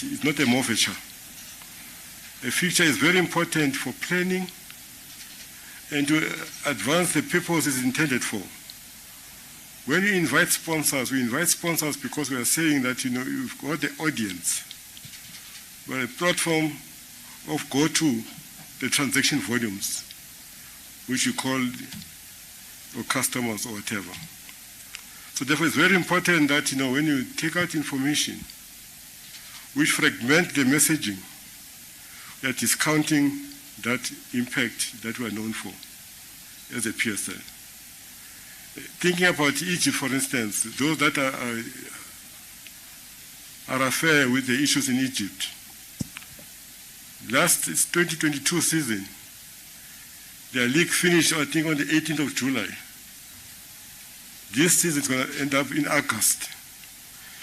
it's not a mortgage. A fixture is very important for planning and to advance the purpose it's intended for. When we invite sponsors, we invite sponsors because we are saying that, you've got the audience. We're a platform of go-to the transaction volumes, which you call your customers or whatever. So therefore, it's very important that, when you take out information which fragment the messaging, we are discounting that impact that we are known for as a PSL. Thinking about Egypt, for instance, those that are affair with the issues in Egypt, last 2022 season, their league finished, I think, on the 18th of July. This season is going to end up in August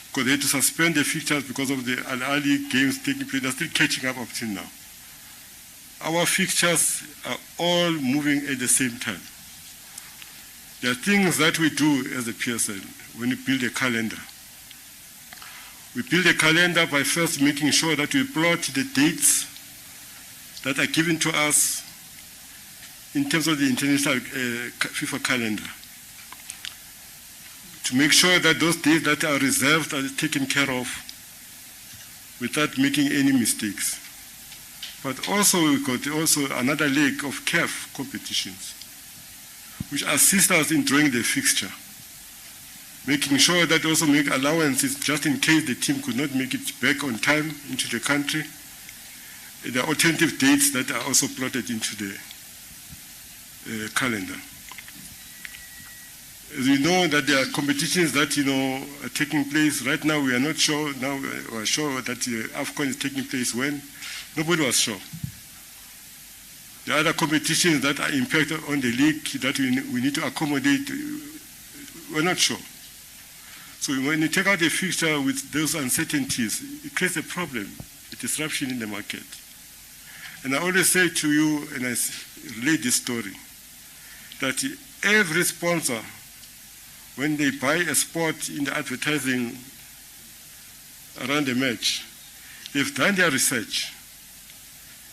because they had to suspend the fixtures because of the Al-Ali games taking place. They're still catching up till now. Our fixtures are all moving at the same time. There are things that we do as a PSL when we build a calendar. We build a calendar by first making sure that we plot the dates that are given to us in terms of the international FIFA calendar, to make sure that those dates that are reserved are taken care of without making any mistakes. But also we've got another leg of CAF competitions, which assist us in drawing the fixture, making sure that also make allowances just in case the team could not make it back on time into the country. There are alternative dates that are also plotted into the calendar. As you know, that there are competitions that are taking place. Right now we are not sure. Now we are sure that AFCON is taking place when? Nobody was sure. The other competitions that are impacted on the league that we need to accommodate, we're not sure. So when you take out a fixture with those uncertainties, it creates a problem, a disruption in the market. And I always say to you, and I relate this story, that every sponsor, when they buy a spot in the advertising around the match, they've done their research.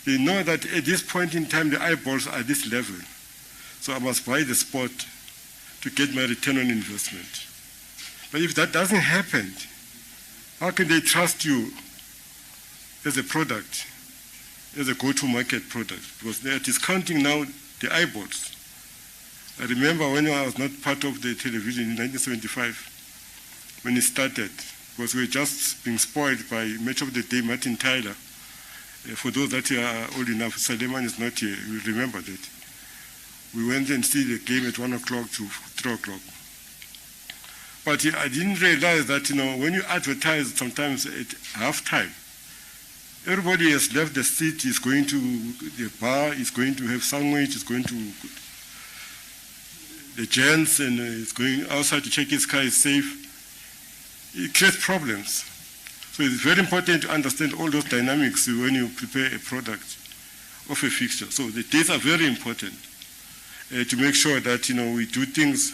They know that at this point in time, the eyeballs are at this level. So I must buy the spot to get my return on investment. But if that doesn't happen, how can they trust you as a product, as a go-to-market product? Because they are discounting now the eyeballs. I remember when I was not part of the television in 1975, when it started, because we were just being spoiled by Match of the Day, Martin Tyler. For those that are old enough, Saleman is not here, you remember that. We went and see the game at 1 o'clock to 3 o'clock. But I didn't realize that, when you advertise sometimes at halftime, everybody has left the seat, is going to the bar, is going to have sandwich, is going to the gents, and is going outside to check his car is safe. It creates problems. So it's very important to understand all those dynamics when you prepare a product of a fixture. So the dates are very important to make sure that we do things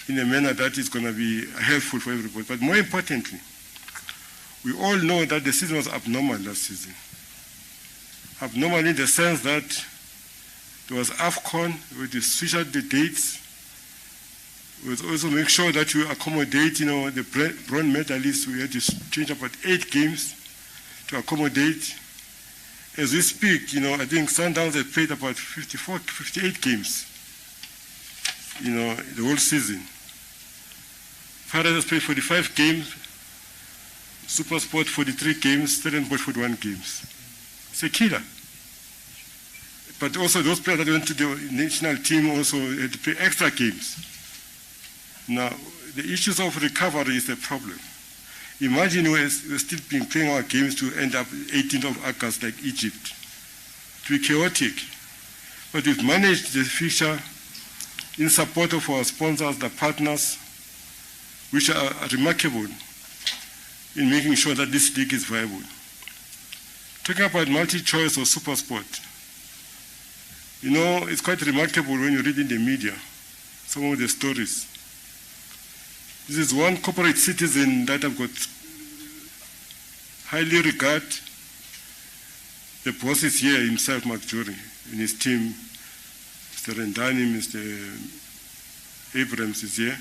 in a manner that is going to be helpful for everybody. But more importantly, we all know that the season was abnormal last season. Abnormal in the sense that there was AFCON, we had to switch out the dates. We also make sure that we accommodate, the bronze medalists. We had to change about 8 games to accommodate. As we speak, I think Sundowns have played about 58 games, the whole season. Pirates has played 45 games, SuperSport 43 games, Stellenbosch 41 games. It's a killer. But also those players that went to the national team also had to play extra games. Now, the issues of recovery is a problem. Imagine we're still been playing our games to end up 18th of August like Egypt. To be chaotic. But we've managed the fixture in support of our sponsors, the partners, which are remarkable in making sure that this league is viable. Talking about multi-choice or SuperSport, it's quite remarkable when you read in the media some of the stories. This is one corporate citizen that I've got highly regard the bosses here himself, Mark Jury, and his team, Mr. Rendani, Mr. Abrams is here.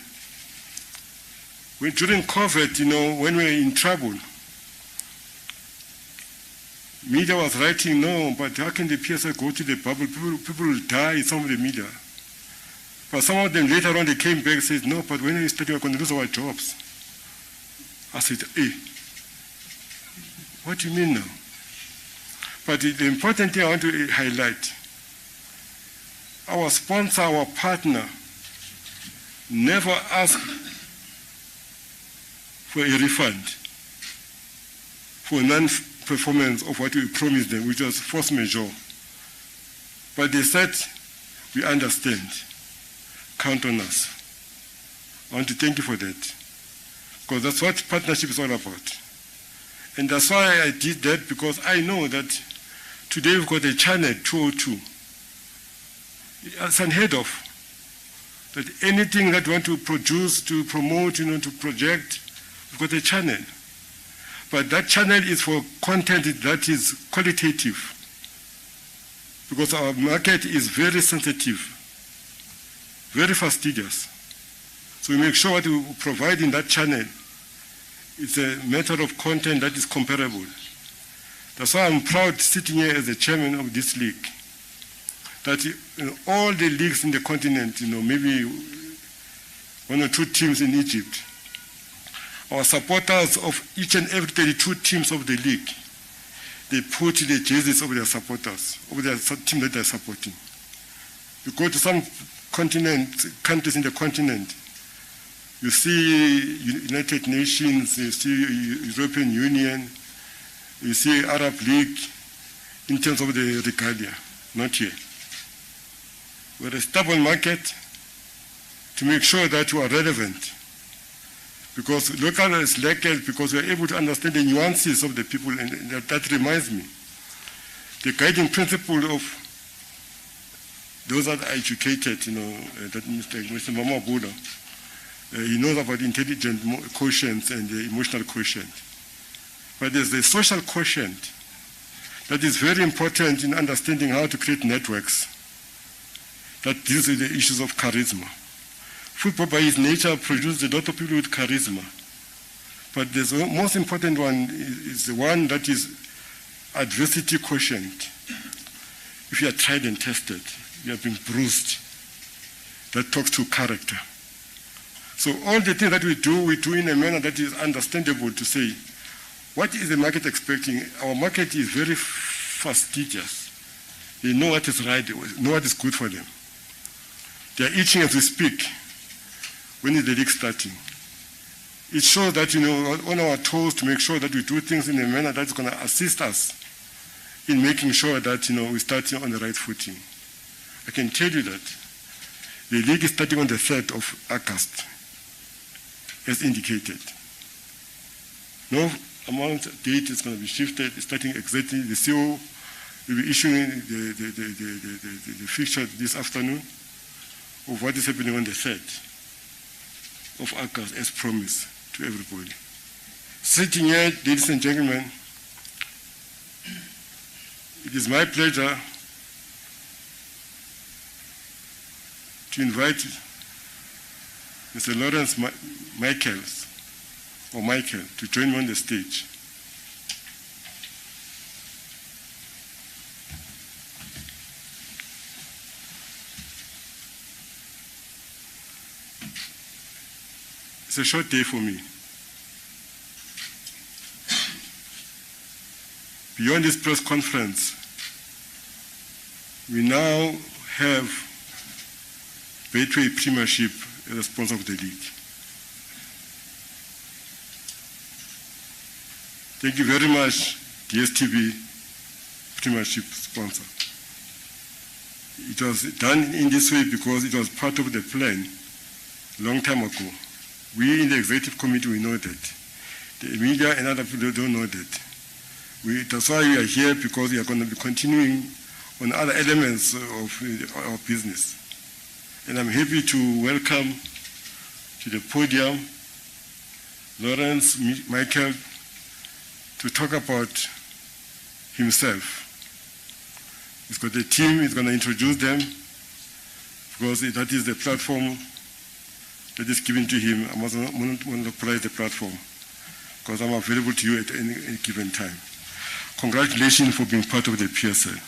During COVID, when we were in trouble, media was writing, no, but how can the PSL go to the bubble? People will die, some of the media. But some of them later on, they came back and said, no, but when we started, we're going to lose our jobs. I said, hey, what do you mean now? But the important thing I want to highlight, our sponsor, our partner, never asked for a refund for non-performance of what we promised them, which was force majeure. But they said, we understand. Count on us. I want to thank you for that, because that's what partnership is all about. And that's why I did that, because I know that today we've got a channel 202. It's unheard of. That anything that we want to produce, to promote, to project, we've got a channel. But that channel is for content that is qualitative, because our market is very sensitive, very fastidious. So we make sure what we provide in that channel is a matter of content that is comparable. That's why I'm proud sitting here as the chairman of this league, that all the leagues in the continent, maybe 1 or 2 teams in Egypt, our supporters of each and every 32 teams of the league, they put the jerseys of their supporters, of their team that they're supporting. You go to some countries in the continent, you see United Nations, you see European Union, you see Arab League in terms of the regalia, not here. We're a stable market to make sure that you are relevant, because local is local, because we are able to understand the nuances of the people, and that reminds me. The guiding principle of those that are educated, that Mr. Mama Buddha, he knows about intelligent quotient and the emotional quotient. But there's the social quotient that is very important in understanding how to create networks that deals with the issues of charisma. Football by its nature produces a lot of people with charisma. But the most important one is the one that is adversity quotient. If you are tried and tested, you have been bruised, that talks to character. So all the things that we do in a manner that is understandable to say, what is the market expecting? Our market is very fastidious. They know what is right, they know what is good for them. They are itching as we speak. When is the league starting? It shows that, on our toes to make sure that we do things in a manner that's going to assist us in making sure that, we start on the right footing. I can tell you that the league is starting on the 3rd of August, as indicated. No amount date is going to be shifted. It's starting exactly. The CEO will be issuing the fixture this afternoon of what is happening on the 3rd of August, as promised to everybody. Sitting here, ladies and gentlemen, it is my pleasure to invite Mr. Lawrence Michael to join me on the stage. It's a short day for me. Beyond this press conference, we now have Betway Premiership as a sponsor of the league. Thank you very much, DSTV Premiership sponsor. It was done in this way because it was part of the plan a long time ago. We in the executive committee, we know that. The media and other people don't know that. That's why we are here, because we are going to be continuing on other elements of our business. And I'm happy to welcome to the podium Lawrence Michael, to talk about himself. He's got a team, he's going to introduce them, because that is the platform that is given to him. I must monopolize the platform, because I'm available to you at any given time. Congratulations for being part of the PSL.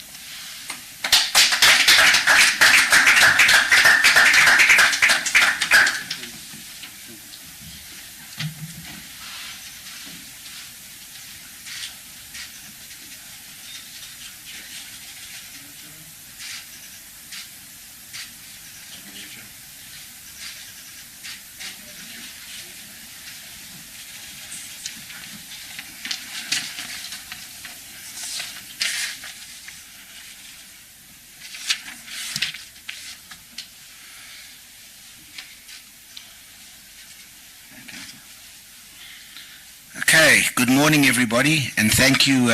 Okay, good morning everybody, and thank you,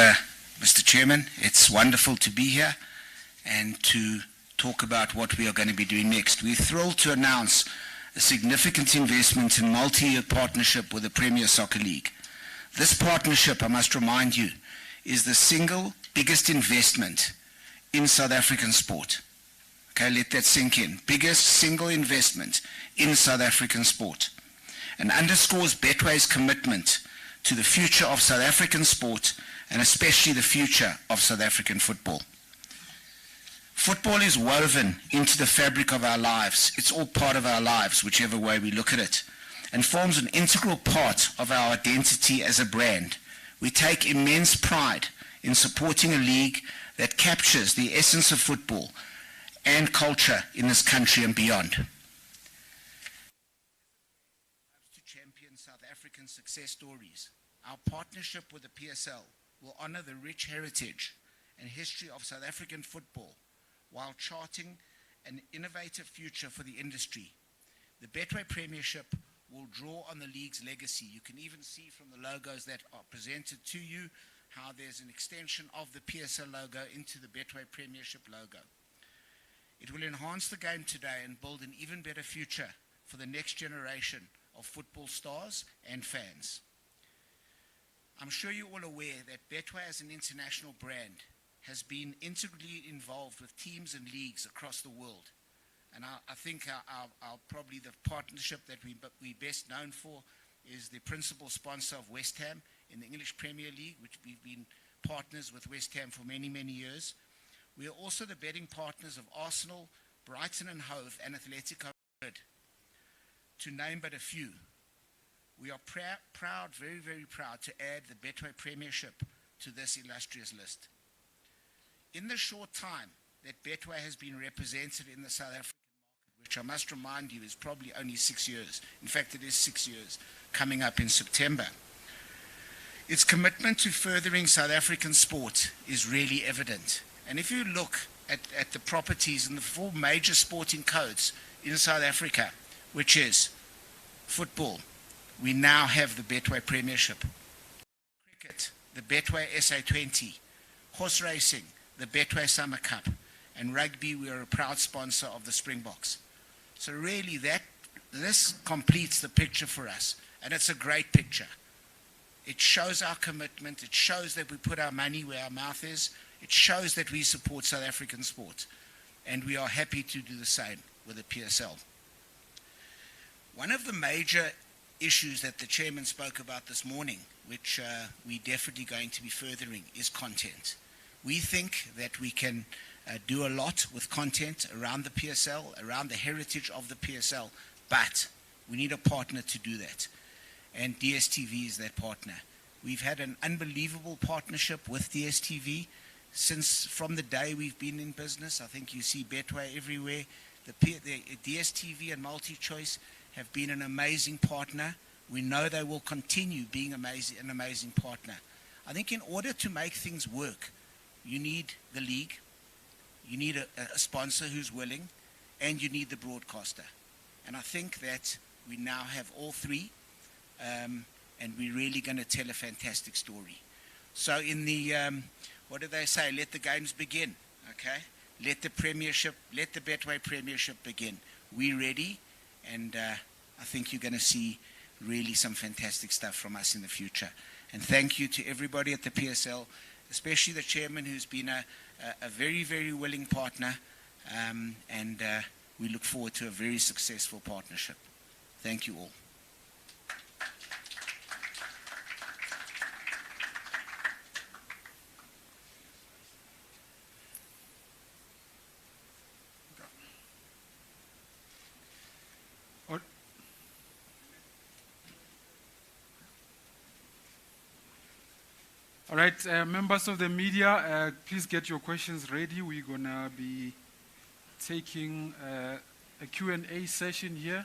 Mr. Chairman. It's wonderful to be here and to talk about what we are going to be doing next. We're thrilled to announce a significant investment in multi-year partnership with the Premier Soccer League. This partnership, I must remind you, is the single biggest investment in South African sport. Okay, let that sink in. Biggest single investment in South African sport, and underscores Betway's commitment to the future of South African sport, and especially the future of South African football. Football is woven into the fabric of our lives. It's all part of our lives, whichever way we look at it, and forms an integral part of our identity as a brand. We take immense pride in supporting a league that captures the essence of football and culture in this country and beyond. To champion South African success stories, our partnership with the PSL will honor the rich heritage and history of South African football while charting an innovative future for the industry. The Betway Premiership will draw on the league's legacy. You can even see from the logos that are presented to you how there's an extension of the PSL logo into the Betway Premiership logo. It will enhance the game today and build an even better future for the next generation of football stars and fans. I'm sure you're all aware that Betway as an international brand has been integrally involved with teams and leagues across the world. And I think our probably the partnership that we're best known for is the principal sponsor of West Ham in the English Premier League, which we've been partners with West Ham for many, many years. We are also the betting partners of Arsenal, Brighton and Hove, and Atletico Madrid, to name but a few. We are proud, very, very proud, to add the Betway Premiership to this illustrious list. In the short time that Betway has been represented in the South African market, which I must remind you is probably only 6 years, in fact it is 6 years, coming up in September, its commitment to furthering South African sport is really evident. And if you look at the properties in the 4 major sporting codes in South Africa, which is football, we now have the Betway Premiership. Cricket, the Betway SA20. Horse racing, the Betway Summer Cup. And rugby, we are a proud sponsor of the Springboks. So really this completes the picture for us. And it's a great picture. It shows our commitment. It shows that we put our money where our mouth is. It shows that we support South African sport. And we are happy to do the same with the PSL. One of the major issues that the chairman spoke about this morning, which we're definitely going to be furthering, is content. We think that we can do a lot with content around the PSL, around the heritage of the PSL, but we need a partner to do that. And DStv is that partner. We've had an unbelievable partnership with DStv from the day we've been in business. I think you see Betway everywhere. The DStv and MultiChoice have been an amazing partner. We know they will continue being an amazing partner. I think in order to make things work, you need the league, you need a sponsor who's willing, and you need the broadcaster. And I think that we now have all three, and we're really going to tell a fantastic story. So in the, what do they say? Let the games begin, okay? Let the Premiership, let the Betway Premiership begin. We're ready, and I think you're going to see really some fantastic stuff from us in the future. And thank you to everybody at the PSL, especially the chairman, who's been a very, very willing partner. And we look forward to a very successful partnership. Thank you all. All right, members of the media, please get your questions ready. We're going to be taking a Q&A session here.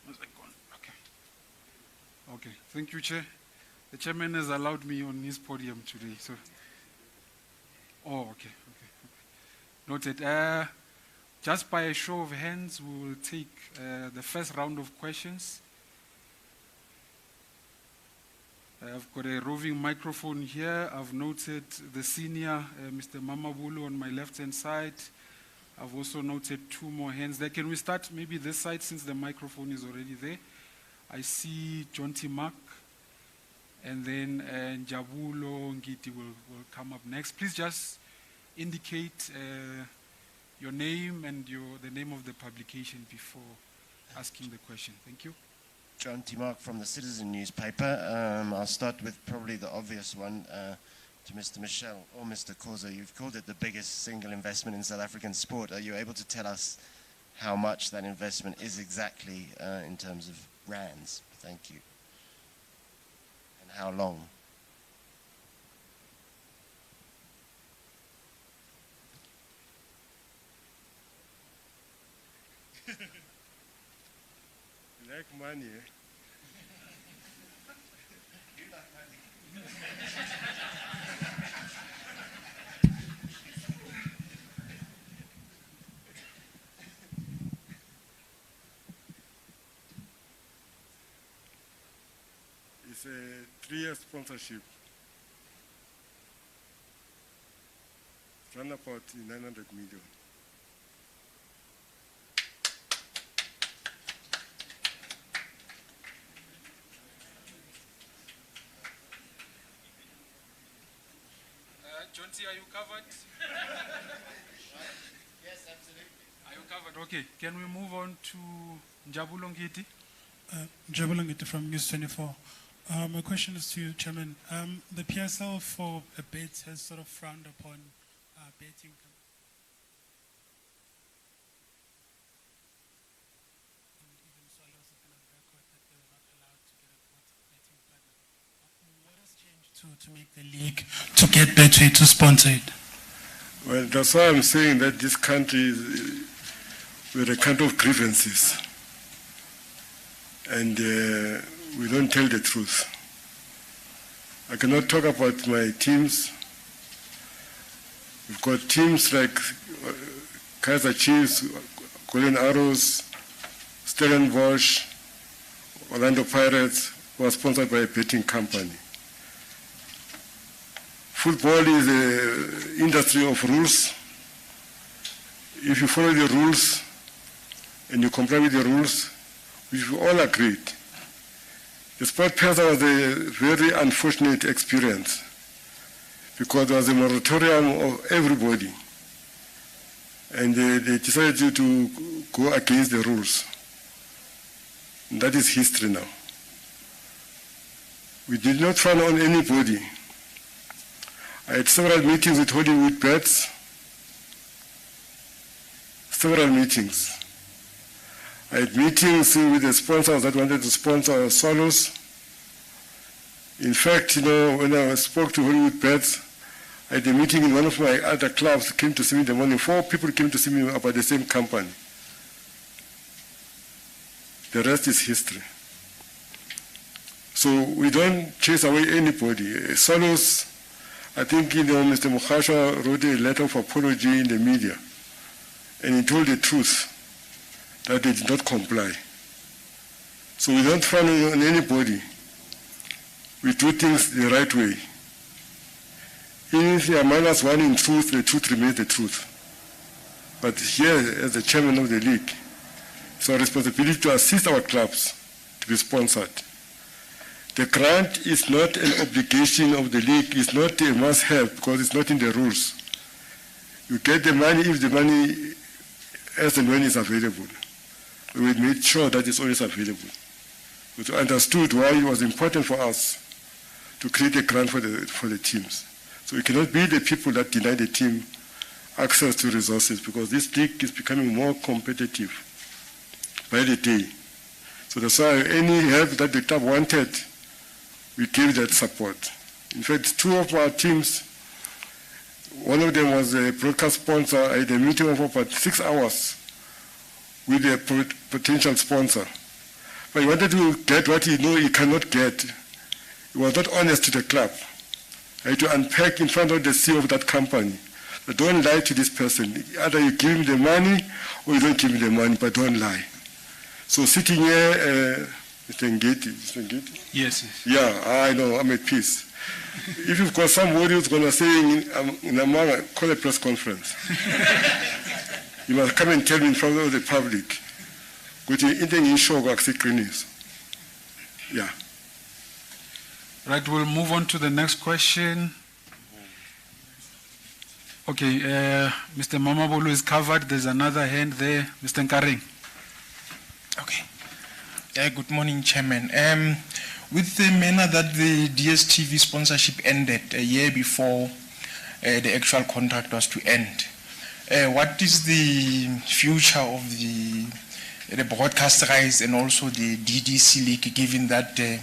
Okay. Okay, thank you, Chair. The chairman has allowed me on his podium today. So, okay. Noted. Just by a show of hands, we will take the first round of questions. I've got a roving microphone here. I've noted the senior, Mr. Mamabulu, on my left-hand side. I've also noted two more hands there. Can we start maybe this side since the microphone is already there? I see John T. Mark, and then Njabulo Ngiti will come up next. Please just indicate your name and the name of the publication before asking the question. Thank you. John T. Mark from the Citizen newspaper. I'll start with probably the obvious one to Mr. Michel or Mr. Khoza. You've called it the biggest single investment in South African sport. Are you able to tell us how much that investment is exactly in terms of rands? Thank you. And how long? Like money, eh? You like money. It's a 3-year sponsorship. It's around about 900 million. John T., are you covered? Yes, absolutely. Are you covered? Okay. Can we move on to Njabulo Ngiti? Njabulo Ngiti from News 24. My question is to you, Chairman. The PSL for a bet has sort of frowned upon betting. And even Solos have been on record that they were not allowed to get a betting partner. What has changed to make the league to get Betway to sponsor it? Well, that's why I'm saying that this country we're a country of grievances. And we don't tell the truth. I cannot talk about my teams. We've got teams like Kaizer Chiefs, Golden Arrows, Stellenbosch, Orlando Pirates, who are sponsored by a betting company. Football is an industry of rules. If you follow the rules and you comply with the rules, which we all agreed, the Sport PSL was a very unfortunate experience because there was a moratorium of everybody, and they decided to go against the rules. And that is history now. We did not frown on anybody. I had several meetings with Hollywood Bets, several meetings. I had meetings with the sponsors that wanted to sponsor Solos. In fact, when I spoke to Hollywood Bets, I had a meeting in one of my other clubs, came to see me in the morning. 4 people came to see me about the same company. The rest is history. So we don't chase away anybody. Solos, I think Mr. Mukhasha wrote a letter of apology in the media, and he told the truth that they did not comply. So we don't frown on anybody. We do things the right way. Even if they are -1 in truth, the truth remains the truth. But here, as the chairman of the league, it's our responsibility to assist our clubs to be sponsored. The grant is not an obligation of the league, it's not a must-have because it's not in the rules. You get the money if the money as and when it's available. We made sure that it's always available. We understood why it was important for us to create a grant for the teams. So we cannot be the people that deny the team access to resources because this league is becoming more competitive by the day. So that's why any help that the club wanted, we gave that support. In fact, two of our teams, one of them was a broadcast sponsor. I had a meeting of about 6 hours with a potential sponsor. But he wanted to get what he knew he cannot get. He was not honest to the club. I had to unpack in front of the CEO of that company. But don't lie to this person. Either you give him the money or you don't give him the money, but don't lie. So sitting here, Mr. Ngeti? Yes. Yeah, I know, I'm at peace. If you've got somebody who's going to say in Amara, call a press conference. You must come and tell me in front of the public. Yeah. Right, we'll move on to the next question. Okay, Mr. Mamabolo is covered. There's another hand there. Mr. Nkaring. Okay. Good morning, Chairman. With the manner that the DSTV sponsorship ended a year before the actual contract was to end, what is the future of the broadcast rights and also the DDC League, given that they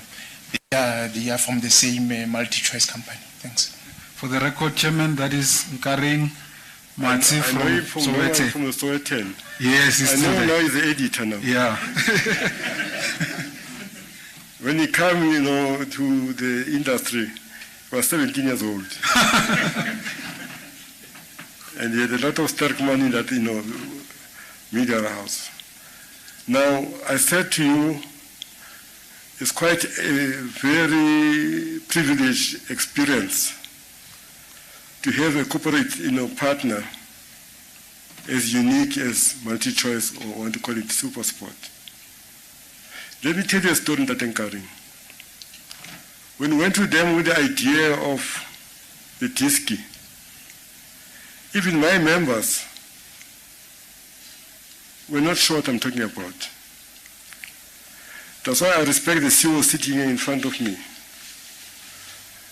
are from the same multi-choice company? Thanks. For the record, Chairman, that is Nkaring Matsi from Sowetan. From the Sowetan. Yes, I know now he's the editor now. Yeah. When he came, to the industry, he was 17 years old. And he had a lot of stock money that, media house. Now, I said to you, it's quite a very privileged experience to have a corporate, partner as unique as multi-choice, or want to call it super sport. Let me tell you a story that Nkaring. When we went to them with the idea of the DSTV, even my members were not sure what I'm talking about. That's why I respect the CEO sitting here in front of me.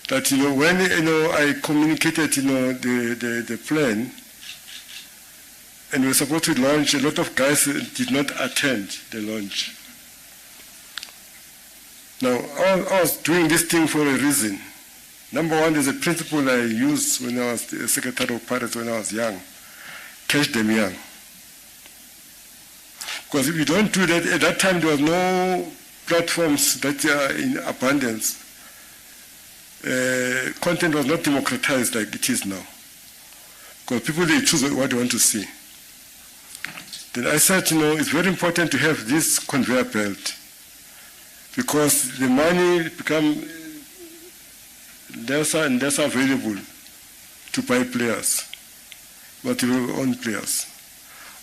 That, when, I communicated, the plan, and we were supposed to launch, a lot of guys did not attend the launch. Now, I was doing this thing for a reason. Number one, there's a principle I used when I was the Secretary of Pirates when I was young. Catch them young. Because if you don't do that, at that time there was no platforms that are in abundance. Content was not democratized like it is now. Because people, they choose what they want to see. Then I said, it's very important to have this conveyor belt because the money become lesser and less available to buy players, but to own players.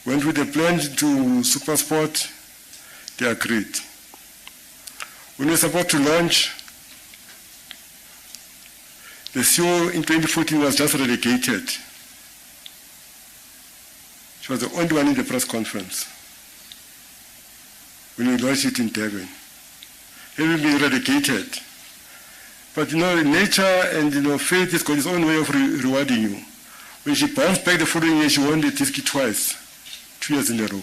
Went with the plan to Supersport, they agreed. When we were supposed to launch, the CEO in 2014 was just relegated. She was the only one in the press conference when we launched it in Durban. Having been relegated. But nature and fate has got its own way of rewarding you. When she bounced back the following year, she won the DSTV twice, 2 years in a row.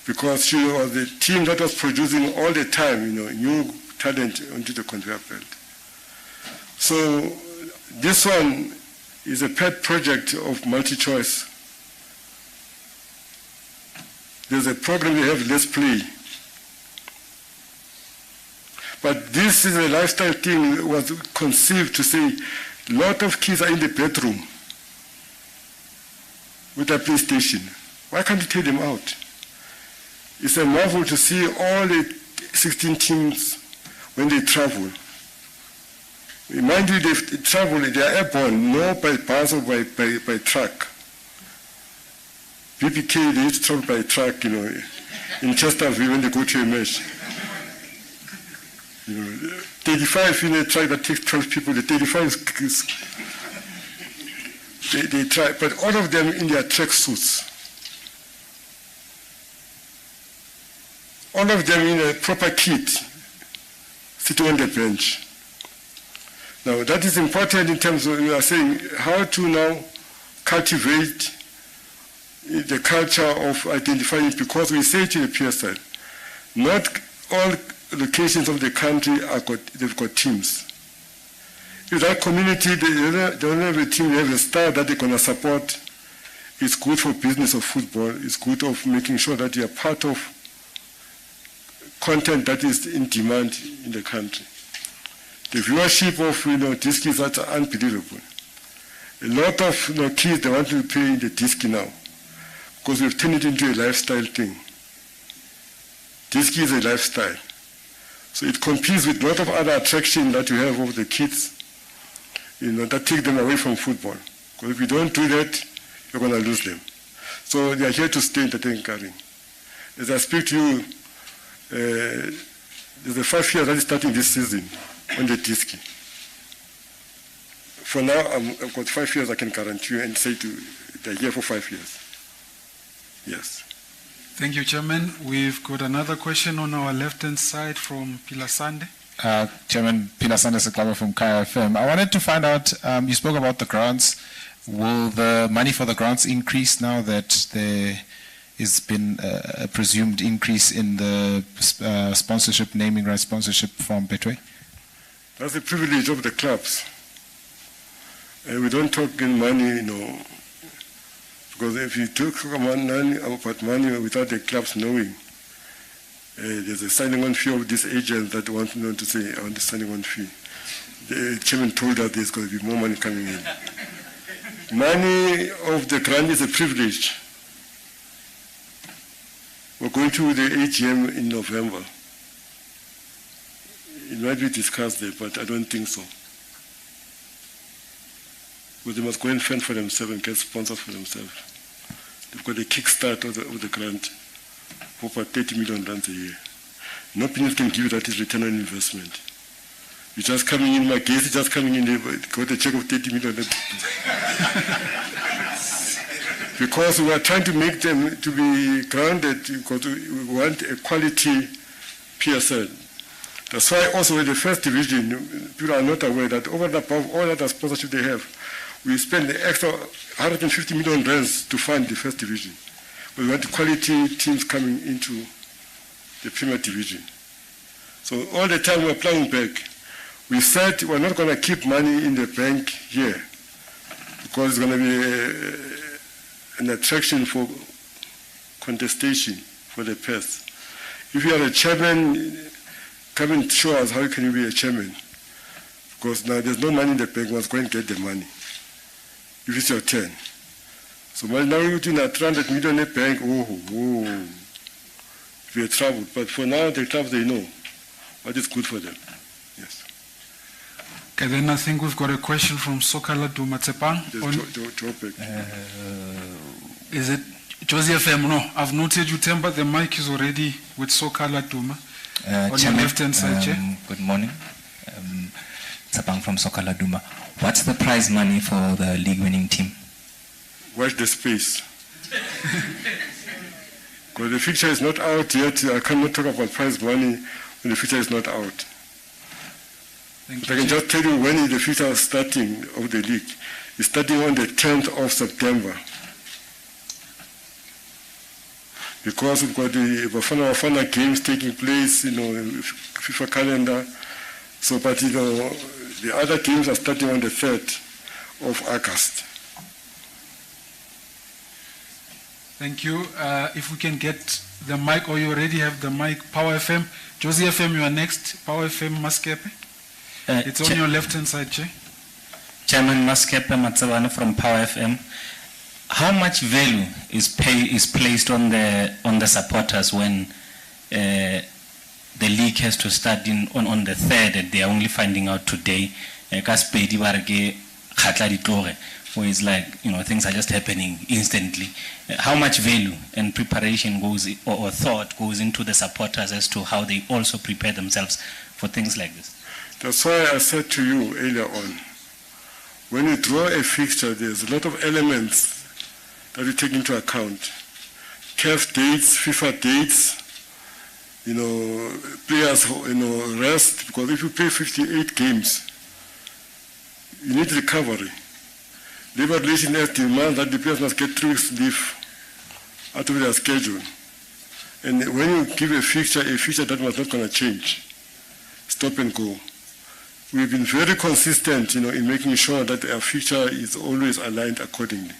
Because she was the team that was producing all the time, new talent onto the conveyor belt. So this one is a pet project of multi-choice. There's a program we have, Let's Play. But this is a lifestyle thing that was conceived to say, a lot of kids are in the bedroom with a PlayStation. Why can't you take them out? It's a marvel to see all the 16 teams when they travel. Mind you, they travel, they are airborne, not by bus or by truck. BPK, they used to travel by truck, in Chesterfield when they go to a match. 35 in a track that takes 12 people, the 35 they try, but all of them in their track suits. All of them in a proper kit, sitting on the bench. Now that is important in terms of, we are saying, how to now cultivate the culture of identifying, because we say to the PSL, not all locations of the country they've got teams. If that community, they don't have a team, they have a star that they're going to support, it's good for business of football, it's good of making sure that you are part of content that is in demand in the country. The viewership of disc is unbelievable. A lot of kids, they want to play in the disc now because we've turned it into a lifestyle thing. Disc is a lifestyle. So it competes with a lot of other attractions that you have of the kids, that take them away from football. Because if you don't do that, you're going to lose them. So they are here to stay entertaining. As I speak to you, there's a 5 years that is starting this season on the disc. For now, I've got 5 years I can guarantee you and say they're here for 5 years. Yes. Thank you, Chairman. We've got another question on our left-hand side from Pilasande. Chairman, Pilasande Seklaba from Kaya FM. I wanted to find out, you spoke about the grants. Will the money for the grants increase now that there has been a presumed increase in the sponsorship, naming rights sponsorship from Betway? That's the privilege of the clubs. We don't talk in money, because if you talk about money without the clubs knowing, there's a signing on fee of this agent that wants to say, I want a signing on fee. The chairman told us there's going to be more money coming in. Money of the grant is a privilege. We're going to the AGM in November. It might be discussed there, but I don't think so. Because they must go and fend for themselves and get sponsors for themselves. They've got a kickstart of the grant for about 30 million rands a year. No business can give you that is return on investment. You're just coming in, my case is just coming in, got a check of 30 million. Because we are trying to make them to be grounded, because we want a quality PSL. That's why also in the first division, people are not aware that over and above all other sponsorship they have, we spend the extra 150 million rands to fund the first division. We want quality teams coming into the Premier Division. So all the time we're playing back. We said we're not going to keep money in the bank here because it's going to be an attraction for contestation for the press. If you are a chairman, come and show us how can you be a chairman. Because now there's no money in the bank, we must go and get the money. If it's your turn. So now you're doing a 300 million in the bank, we are troubled. But for now, the clubs, they know what is good for them. Yes. Okay, then I think we've got a question from Sokala Dumatsepang. Is it Josie FM? No, I've noted you, Temba. The mic is already with Sokala Duma on your left-hand side, Chair. Good morning. Tsapang from Sokala Duma. What's the prize money for the league-winning team? Watch the space. Because the fixture is not out yet. I cannot talk about prize money when the fixture is not out. But I can just tell you when the fixture is starting of the league. It's starting on the 10th of September. Because we've got the Bafana games taking place, FIFA calendar. So, but the other games are starting on the 3rd of August. Thank you. If we can get the mic, or you already have the mic, Power FM. Josie FM, you are next. Power FM, Maskepe. It's on your left-hand side, Chair. Chairman Maskepe Matsavana from Power FM. How much value is placed on the supporters when the league has to start on the 3rd, and they are only finding out today? Where it's like, things are just happening instantly. How much value and preparation goes, or thought goes into the supporters as to how they also prepare themselves for things like this? That's why I said to you earlier on, when you draw a fixture, there's a lot of elements that you take into account. CAF dates, FIFA dates, players, rest, because if you play 58 games, you need recovery. Labor Relations Act demands that the players must get 3 weeks leave out of their schedule. And when you give a fixture that was not going to change, stop and go. We've been very consistent, in making sure that our fixture is always aligned accordingly.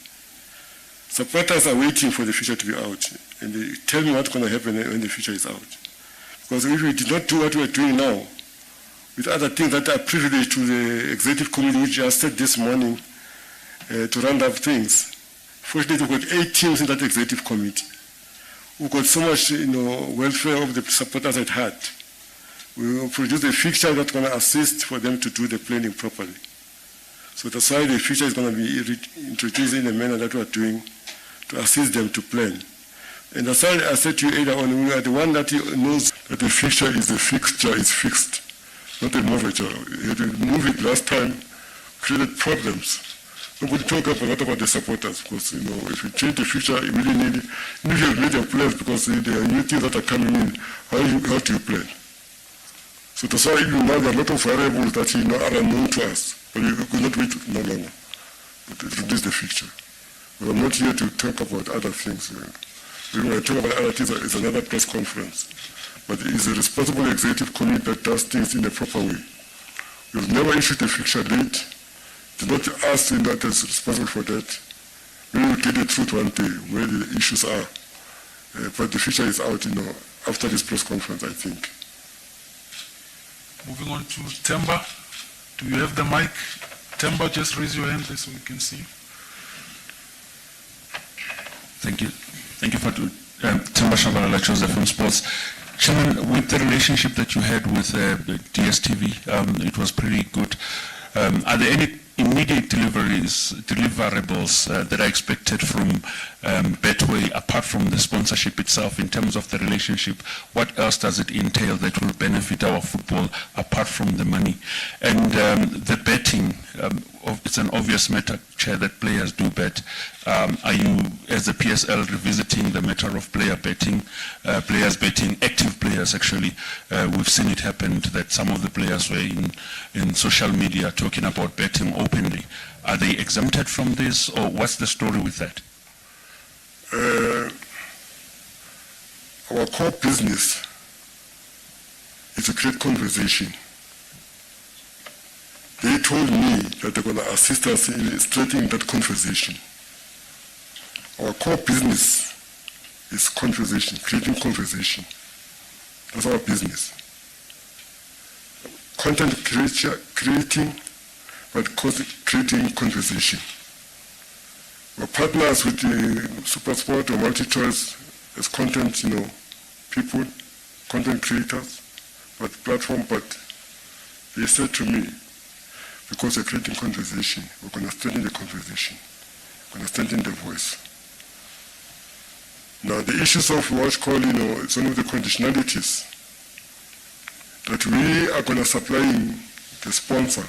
Supporters are waiting for the fixture to be out, and they tell me what's going to happen when the fixture is out. Because if we did not do what we're doing now, with other things that are privileged to the executive committee, which I said this morning, to round up things. Fortunately, we've got 8 teams in that executive committee. We've got so much, welfare of the supporters at heart. We will produce a fixture that's going to assist for them to do the planning properly. So that's why the fixture is going to be introduced in a manner that we are doing to assist them to plan. And that's why I said to you earlier on, we are the one that knows that the fixture is fixed, not a movature. You had to move it last time, created problems. Nobody talk a lot about the supporters, because if you change the fixture, you really need you have made your plans, because there are new things that are coming in. How do you plan? So that's why even now there are a lot of variables that are unknown to us, but we could not wait no longer to introduce the fixture. But I'm not here to talk about other things. When I talk about other things, it's another press conference. But it is a responsible executive committee that does things in a proper way. We've never issued a fixture date. It's not us that is responsible for that. We will get the truth one day where the issues are. But the fixture is out, after this press conference, I think. Moving on to Temba. Do you have the mic? Temba, just raise your hand so we can see. Thank you. Thank you for Temba Shabalala, Joseph from Sports. Chairman, with the relationship that you had with DSTV, it was pretty good. Are there any immediate deliverables that are expected from Betway, apart from the sponsorship itself, in terms of the relationship? What else does it entail that will benefit our football apart from the money? And the betting, it's an obvious matter, Chair, that players do bet. Are you, as a PSL, revisiting the matter of players betting, active players actually? We've seen it happen that some of the players were in social media talking about betting openly. Are they exempted from this, or what's the story with that? Our core business is to create conversation. They told me that they're going to assist us in strengthening that conversation. Our core business is conversation, creating conversation. That's our business. Content creating, but creating conversation. We're partners with the SuperSport or MultiChoice as content, people, content creators, but platform, but they said to me, because we're creating conversation, we're going to strengthen the conversation. We're going to strengthen the voice. Now, the issues of what's called, it's one of the conditionalities that we are going to supply the sponsor,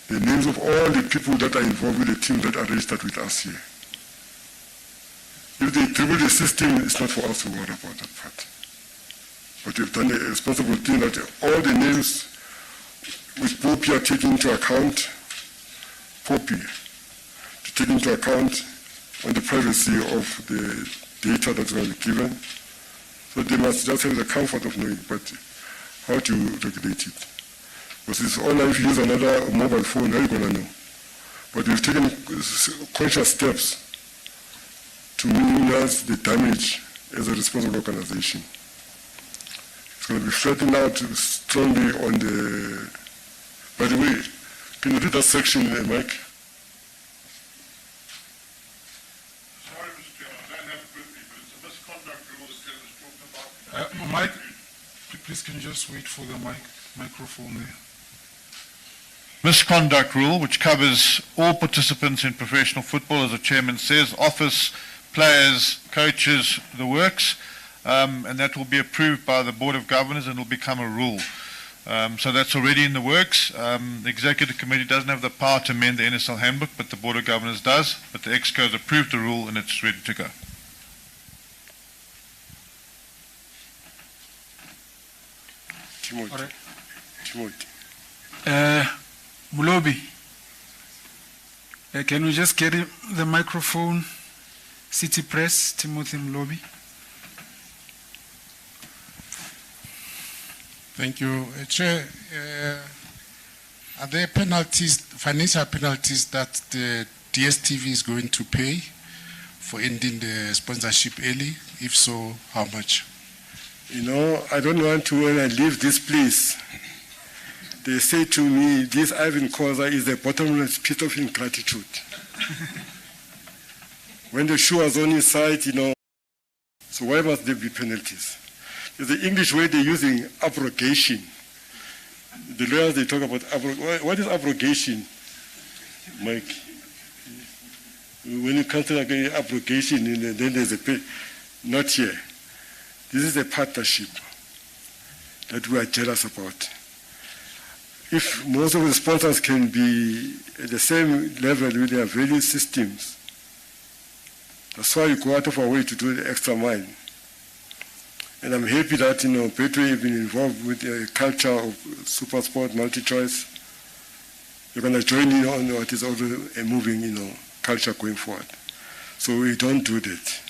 the names of all the people that are involved with the team that are registered with us here. If they dribble the system, it's not for us to worry about that part. But we've done a responsible thing that all the names with Poppy are taken into account, to take into account on the privacy of the data that's going to be given. So they must just have the comfort of knowing, but how to regulate it. Because it's online, if you use another mobile phone, how are you going to know? But we've taken conscious steps to minimize the damage as a responsible organization. It's going to be flattened out strongly on the... By the way, can you read that section, Mike? Sorry, Mr. Chairman, I don't have it with me, but it's a misconduct rule that Ken was talking about. Mike, please can you just wait for the microphone there. Misconduct rule, which covers all participants in professional football, as the chairman says, office, players, coaches, the works. and that will be approved by the Board of Governors and will become a rule. So that's already in the works. The Executive Committee doesn't have the power to amend the NSL handbook, but the Board of Governors does. But the Exco has approved the rule and it's ready to go. Timothy. All right. Timothy. Mulobi, can we just get him the microphone? City Press, Timothy Mulobi. Thank you. Chair, are there penalties, financial penalties that the DSTV is going to pay for ending the sponsorship early? If so, how much? You know, I don't want to, when I leave this place, they say to me, this Irvin Khoza is the bottomless pit of ingratitude. When the shoe was on his side, you know, so why must there be penalties? The English way they're using abrogation. The lawyers, they talk about what is abrogation, Mike? When you cancel abrogation, then there's a pay. Not here. This is a partnership that we are jealous about. If most of the sponsors can be at the same level with their value systems, that's why you go out of our way to do the extra mile. And I'm happy that, you know, Petro has been involved with the culture of super sport, multi-choice. You're going to join in on what is also a moving, you know, culture going forward. So we don't do that.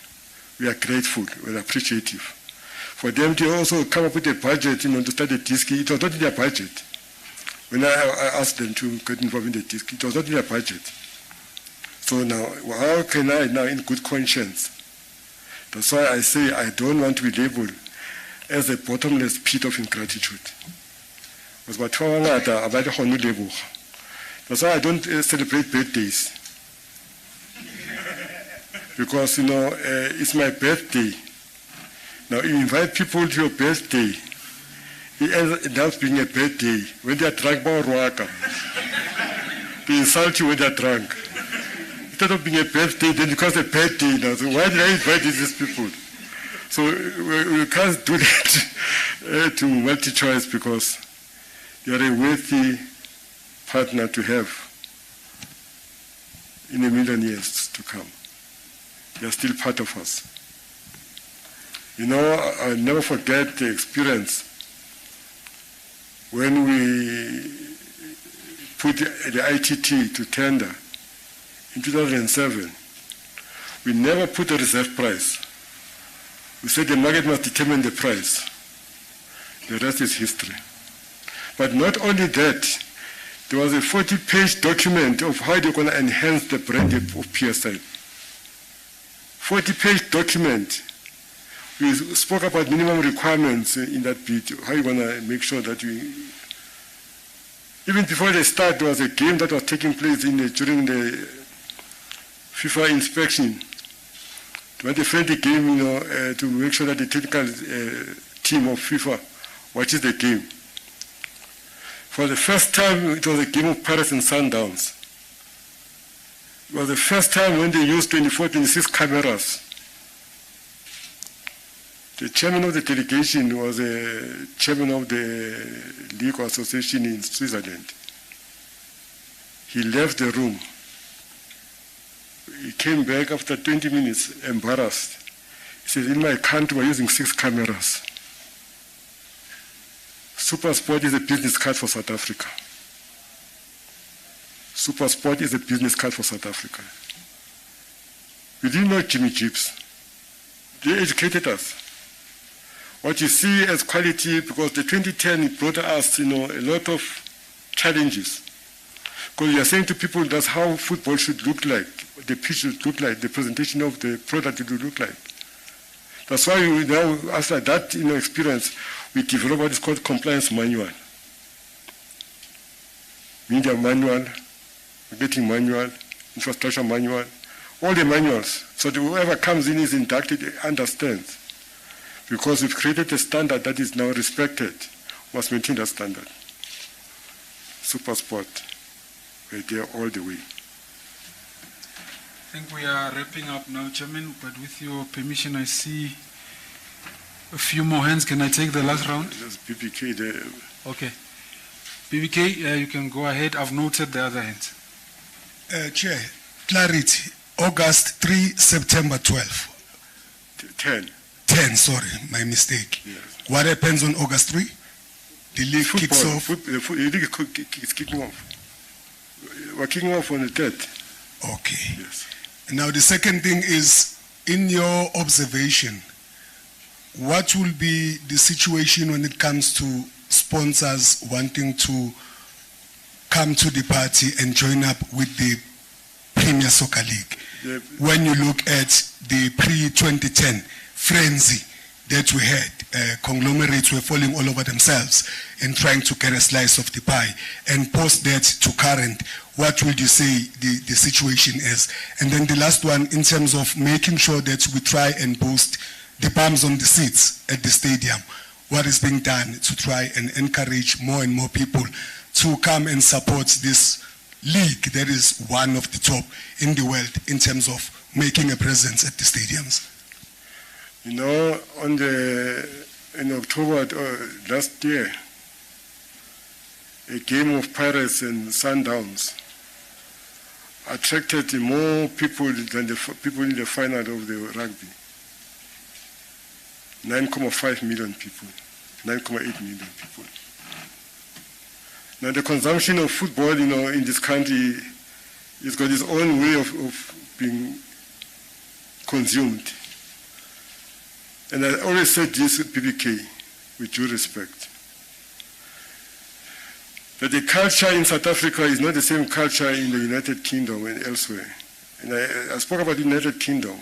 We are grateful, we're appreciative. For them to also come up with a budget, you know, to start a disc, it was not in their budget. When I asked them to get involved in the disc, it was not in their budget. So now, how can I now, in good conscience, that's why I say I don't want to be labeled as a bottomless pit of ingratitude. That's why I don't celebrate birthdays. Because, you know, it's my birthday. Now, you invite people to your birthday, it ends up being a birthday. When they are drunk, they insult you when they are drunk. Instead of being a birthday, then it becomes a birthday now. So why did I invite these people? So we can't do that to multi-choice because you are a worthy partner to have in a million years to come. They are still part of us. You know, I'll never forget the experience when we put the ITT to tender in 2007. We never put a reserve price. We said the market must determine the price. The rest is history. But not only that, there was a 40-page document of how they're going to enhance the brand of PSL. 40-page document. We spoke about minimum requirements in that bid, how you're going to make sure that we... Even before they start, there was a game that was taking place during the FIFA inspection. They had a friendly game, you know, to make sure that the technical team of FIFA watches the game. For the first time, it was a game of Paris and Sundowns. It was the first time when they used 24, 26 cameras. The chairman of the delegation was a chairman of the league association in Switzerland. He left the room. He came back after 20 minutes, embarrassed. He said, in my country, we're using 6 cameras. Super Sport is a business card for South Africa. Super Sport is a business card for South Africa. We didn't know Jimmy Gibbs. They educated us. What you see as quality, because the 2010 brought us, you know, a lot of challenges. Because you are saying to people that's how football should look like, the pitch should look like, the presentation of the product should look like. That's why we now, after that, you know, experience, we developed what is called compliance manual. Media manual, marketing manual, infrastructure manual, all the manuals. So that whoever comes in is inducted, understands. Because we've created a standard that is now respected, must maintain that standard. Super Sport, we're there all the way. I think we are wrapping up now, Chairman, but with your permission, I see A few more hands. Can I take the last round? There's PPK there. Okay. PPK, you can go ahead. I've noted the other hands. Chair, clarity. August 3, September 12. 10. 10, sorry, my mistake. Yes. What happens on August 3? The league kicks off. The league is kicking off. We're kicking off on the 3rd. Okay. Yes. Now the second thing is, in your observation, what will be the situation when it comes to sponsors wanting to come to the party and join up with the Premier Soccer League? When you look at the pre-2010 frenzy that we had, conglomerates were falling all over themselves and trying to get a slice of the pie. And post that to current, what would you say the situation is? And then the last one, in terms of making sure that we try and boost the bums on the seats at the stadium, what is being done to try and encourage more and more people to come and support this league that is one of the top in the world in terms of making a presence at the stadiums? You know, in October last year, a game of Pirates and Sundowns attracted more people than the people in the final of the rugby. 9.5 million people, 9.8 million people. Now the consumption of football, you know, in this country has got its own way of being consumed. And I always said this with PPK, with due respect, that the culture in South Africa is not the same culture in the United Kingdom and elsewhere. And I spoke about the United Kingdom.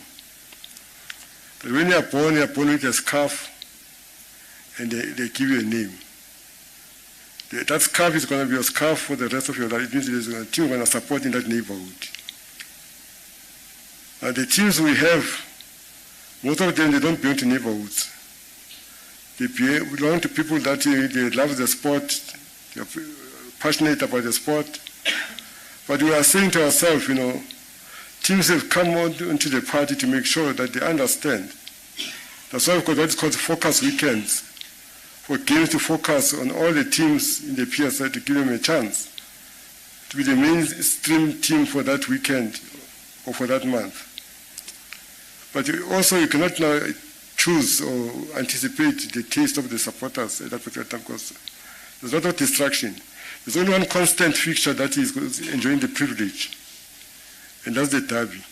That when you are born with a scarf, and they give you a name. That scarf is going to be your scarf for the rest of your life. It means there's a team going to support in that neighborhood. And the teams we have, most of them, they don't belong to neighborhoods. They belong to people that they love the sport, they're passionate about the sport. But we are saying to ourselves, you know, teams have come into the party to make sure that they understand. That's why we've got what's called focus weekends, for games to focus on all the teams in the PSL to give them a chance to be the mainstream team for that weekend or for that month. But also you cannot now choose or anticipate the taste of the supporters at that particular time because there's a lot of distraction. There's only one constant fixture that is enjoying the privilege, and that's the derby.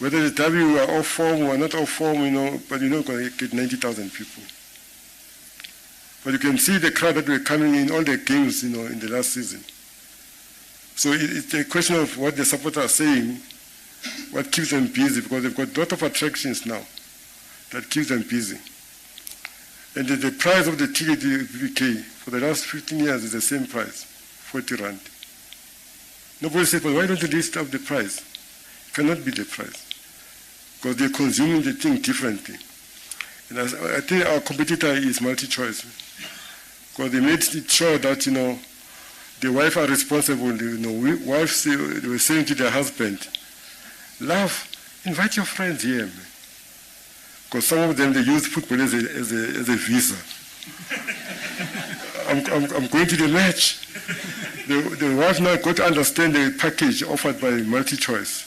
Whether the derby are off form or not off form, you know, but you're not going to get 90,000 people. But you can see the crowd that were coming in all the games, you know, in the last season. So it's a question of what the supporters are saying, what keeps them busy, because they've got a lot of attractions now that keeps them busy. And the price of the ticket, the PPK, for the last 15 years is the same price, 40 Rand. Nobody said, well, why don't you list up the price? It cannot be the price, because they're consuming the thing differently. And I think our competitor is multi-choice, because they made it sure that, you know, the wife are responsible. You know, wives, they were saying to their husband, love, invite your friends here, man. Because some of them, they use football as a visa. I'm going to the match. The wife now got to understand the package offered by multi-choice.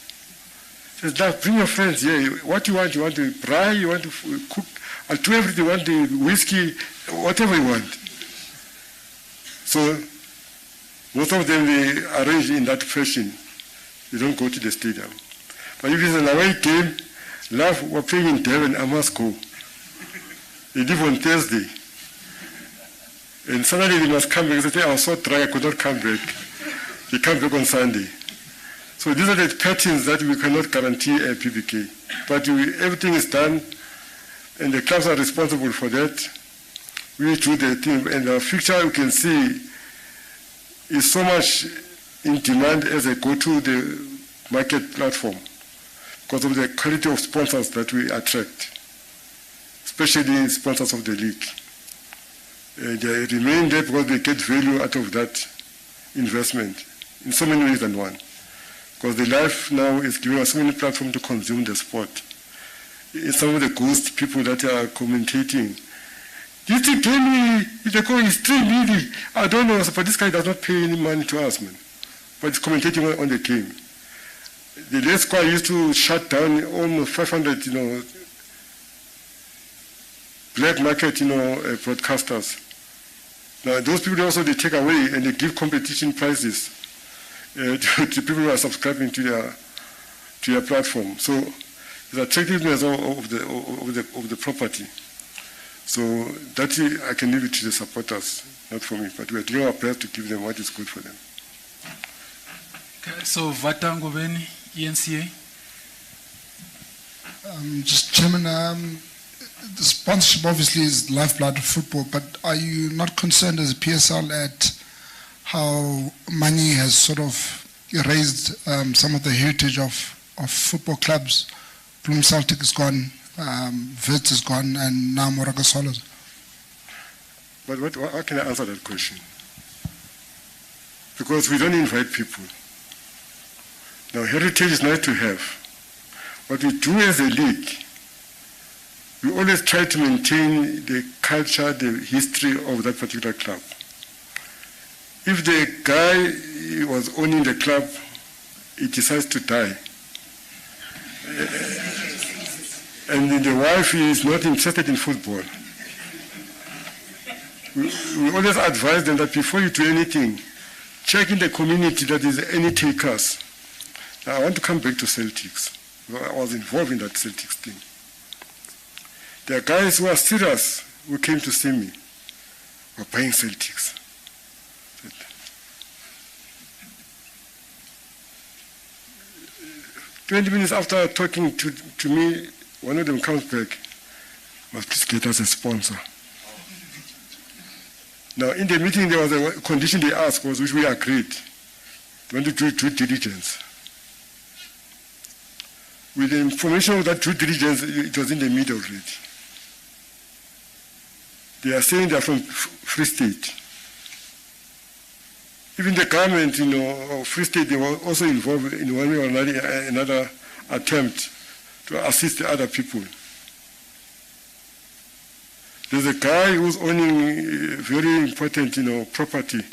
Says, love, bring your friends here. What you want? You want to fry? You want to cook? I'll do everything. You want the whiskey? Whatever you want. So most of them, they arrange in that fashion. They don't go to the stadium. But if it's an away game, love, we're playing in Devon, I must go. They leave on Thursday. And suddenly they must come back. They say, I was so dry, I could not come back. They come back on Sunday. So these are the patterns that we cannot guarantee a PPK. But everything is done, and the clubs are responsible for that. We do the thing, and our fixture, you can see, is so much in demand as a go-to the market platform because of the quality of sponsors that we attract, especially sponsors of the league. They remain there because they get value out of that investment in so many ways than one. Because the life now is giving us so many platforms to consume the sport. some of the ghost people that are commentating. This game is 3 million. I don't know, but this guy does not pay any money to us, man. But he's commentating on the game. The last squad used to shut down almost 500, black market, broadcasters. Now those people also they take away and they give competition prizes to people who are subscribing to their platform. So the attractiveness of the property. So that I can leave it to the supporters, not for me. But we are doing our best to give them what is good for them. Okay, so Vatango Beni, ENCA. Just Chairman, the sponsorship obviously is the lifeblood of football, but are you not concerned as a PSL at how money has sort of erased some of the heritage of football clubs? Bloem Celtic is gone, Wits is gone, and now Moraga Swallows. But how can I answer that question? Because we don't invite people. Now, heritage is nice to have. What we do as a league, we always try to maintain the culture, the history of that particular club. If the guy was owning the club, he decides to die, and the wife is not interested in football, we always advise them that before you do anything, check in the community that is any takers. Now, I want to come back to Celtics. I was involved in that Celtics thing. There are guys who are serious who came to see me. We're buying Celtics. 20 minutes after talking to me, one of them comes back. Must please get us a sponsor. Now, in the meeting, there was a condition they asked, which we agreed. They want to do due diligence. With the information of that due diligence, it was in the middle already. They are saying they are from Free State. Even the government, of Free State, they were also involved in one way or another attempt to assist the other people. There's a guy who's owning very important, property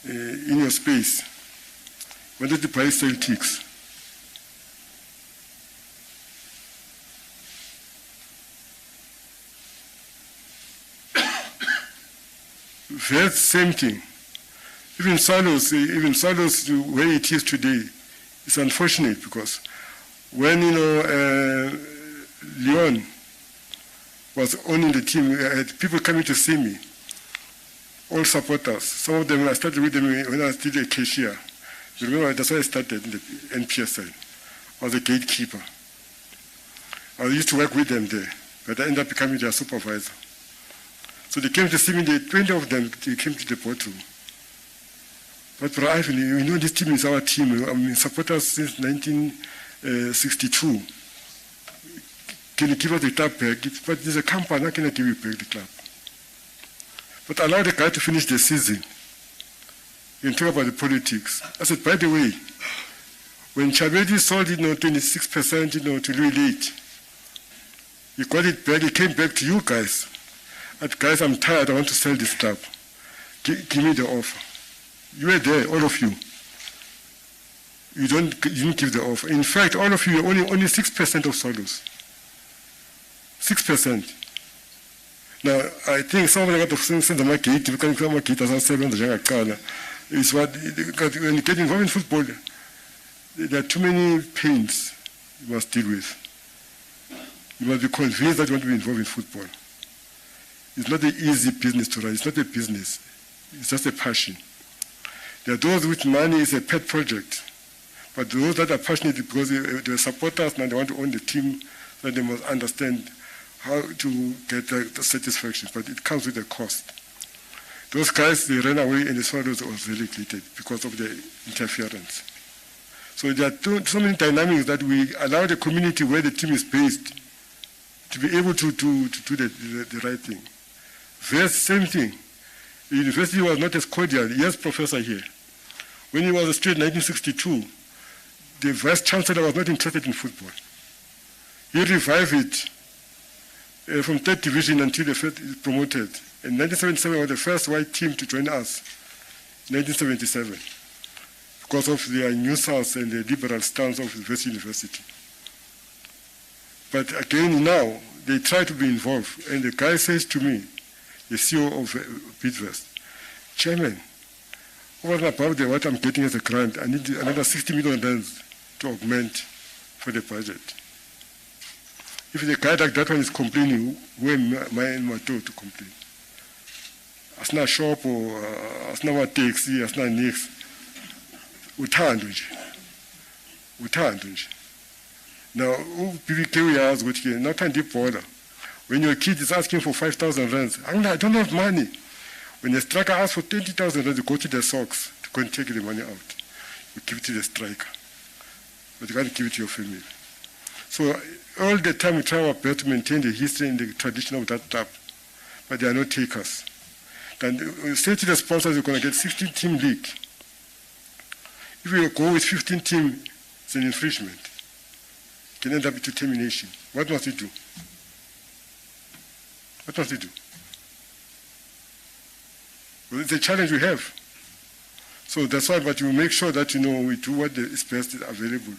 in your space. Wanted to buy Celtics. Very same thing. Even Salos, where it is today, it's unfortunate because when Leon was owning the team, I had people coming to see me, all supporters. Some of them I started with them when I was still a cashier. You remember that's why I started in the NPSL. I was a gatekeeper. I used to work with them there, but I ended up becoming their supervisor. So they came to see me, 20 of them, they came to the boardroom. But Dr. Irvin, this team is our team. I mean, supporters since 1962. Can you give us the club back? But there's a company, how can I give you back the club? But allow the guy to finish the season and talk about the politics. I said, by the way, when Chabedi sold 26% to Louis Late, he got it back, he came back to you guys. And guys, I'm tired, I want to sell this club. Give me the offer. You were there, all of you. You didn't give the offer. In fact, all of you are only 6% of Solos. 6%. Now, I think some of them got to send the market, because the market doesn't sell on the Janga is what, when you get involved in football, there are too many pains you must deal with. You must be convinced that you want to be involved in football. It's not an easy business to run. It's not a business. It's just a passion. There are those with money, it's a pet project. But those that are passionate because they're supporters and they want to own the team, then they must understand how to get the satisfaction. But it comes with a cost. Those guys, they ran away and the Swallows was relegated because of the interference. So there are so many dynamics that we allow the community where the team is based to be able to do the right thing. Very same thing. The university was not as cordial. Yes, professor here. When he was a student in 1962, the vice chancellor was not interested in football. He revived it from third division until the first is promoted. In 1977, was the first white team to join us. 1977, because of their nuisance and the liberal stance of West University. But again, now they try to be involved, and the guy says to me, the CEO of Bidvest, Chairman, over and above what I'm getting as a grant, I need another 60 million rands to augment for the budget. If the guy like that one is complaining, who am I in my door to complain? As not shop or as not taxi, as not next. Uthando nje. Now, PVK we ask what you not on deep border. When your kid is asking for 5,000 rands, I don't have money. When the striker asks for 20,000 rands, you go to the socks to go and take the money out. You give it to the striker. But you can't give it to your family. So all the time we try our best to maintain the history and the tradition of that club. But they are not takers. Then we say to the sponsors, you're going to get 16-team league. If you go with 15 teams, it's an infringement. It can end up with termination. What must we do? What must we do? Well, it's a challenge we have. So that's why, but you make sure that, we do what is best available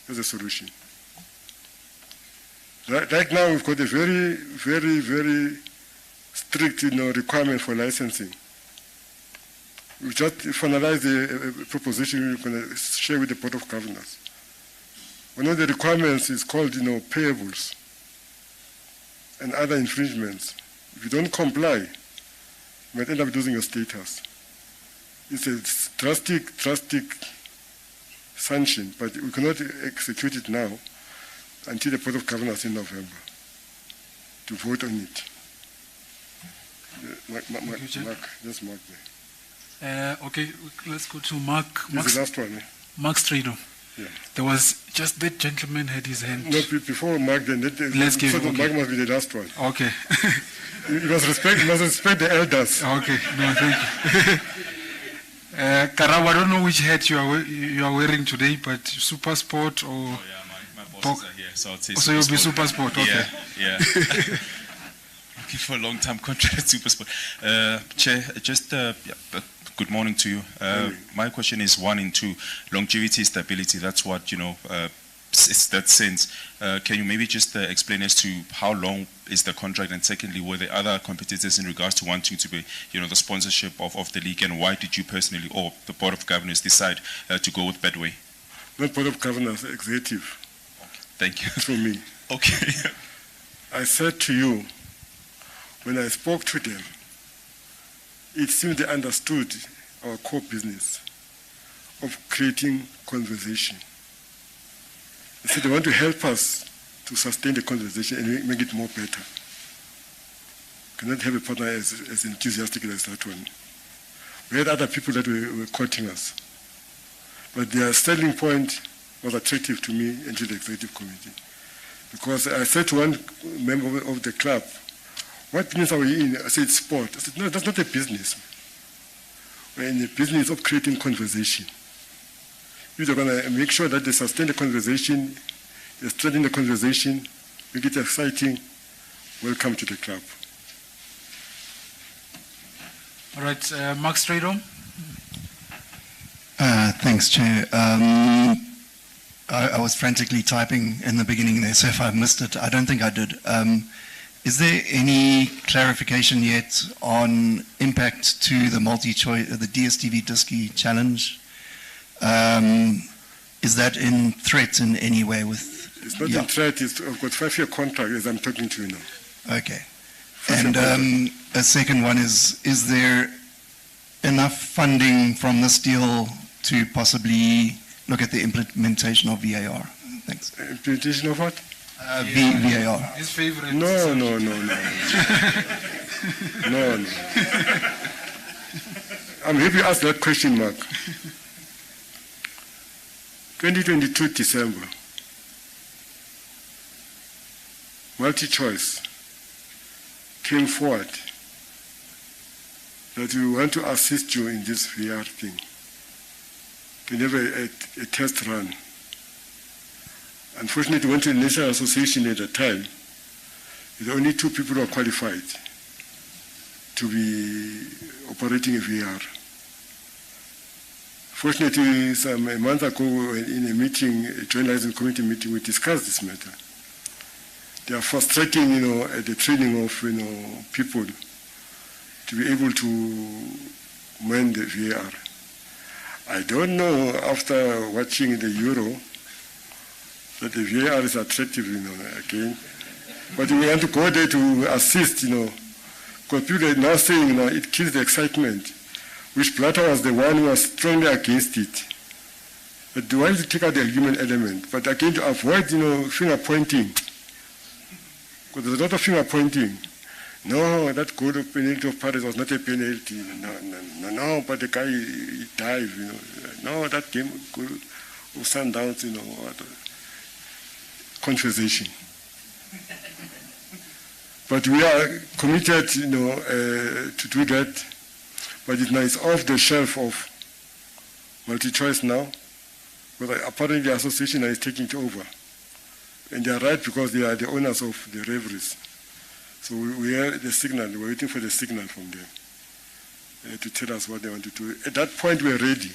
as a solution. Right now, we've got a very, very, very strict, requirement for licensing. We just finalized the proposition we're going to share with the Board of Governors. One of the requirements is called, payables and other infringements. If you don't comply, you might end up losing your status. It's a drastic sanction, but we cannot execute it now until the Board of Governors in November to vote on it. Mark, just Mark there. Okay, let's go to Mark. This is the last one. Mark Strado. Yeah. There was just that gentleman had his hand. No, before Mark, then let's give him. Mark must be the last one. Okay. You must respect the elders. Okay. No, thank you. Karab, I don't know which hat you are wearing today, but Super Sport or. Oh yeah, my bosses are here, so I'll say. So you'll be Super Sport. Okay. Yeah. Looking for a long-term contract at Super Sport. Chair, just good morning to you. My question is 1 and 2. Longevity, stability. That's what it's that sense. Can you maybe just explain as to how long is the contract, and secondly, were there other competitors in regards to wanting to be, the sponsorship of the league, and why did you personally or the Board of Governors decide to go with Bedway? Not Board of Governors, executive. Okay. Thank you. Through me. Okay. I said to you, when I spoke to them, it seemed they understood our core business of creating conversation. They said they want to help us to sustain the conversation and make it more better. Cannot have a partner as enthusiastic as that one. We had other people that were quoting us. But their selling point was attractive to me and to the executive committee. Because I said to one member of the club, what business are we in? I said, sport. I said, no, that's not a business. We're in the business of creating conversation. If they're going to make sure that they sustain the conversation, they strengthen the conversation, make it exciting, welcome to the club. All right, Mark Strado. Thanks, Chair. I was frantically typing in the beginning there, so if I missed it, I don't think I did. Is there any clarification yet on impact to the multi-choice, the DSTV Diski challenge? Is that in threat in any way with? It's not in threat. I've got 5-year contract as I'm talking to you now. Okay. And a second one is there enough funding from this deal to possibly look at the implementation of VAR? Thanks. Implementation of what? VAR. His favorite. No. No. I'm happy you asked that question, Mark. 2022 December. Multi-choice came forward that we want to assist you in this VR thing. To have a test run. Unfortunately, we went to the National Association at the time. There were only 2 people who were qualified to be operating a VAR. Fortunately, a month ago, in a meeting, a joint licensing committee meeting, we discussed this matter. They are frustrating, the training of, people to be able to man the VAR. I don't know, after watching the Euro, that the VAR is attractive, again. But we want to go there to assist, because people are now saying, it kills the excitement, which Blatter was the one who was strongly against it. But they wanted to take out the human element. But again, to avoid, finger pointing, because there's a lot of finger pointing. No, that goal of penalty of Paris was not a penalty. No, but the guy, he dived, No, that game of Sundowns, conversation. But we are committed, to do that. But it's off the shelf of multi-choice now, because apparently the association is taking it over. And they are right, because they are the owners of the referees. So we are the signal, we're waiting for the signal from them to tell us what they want to do. At that point, we're ready.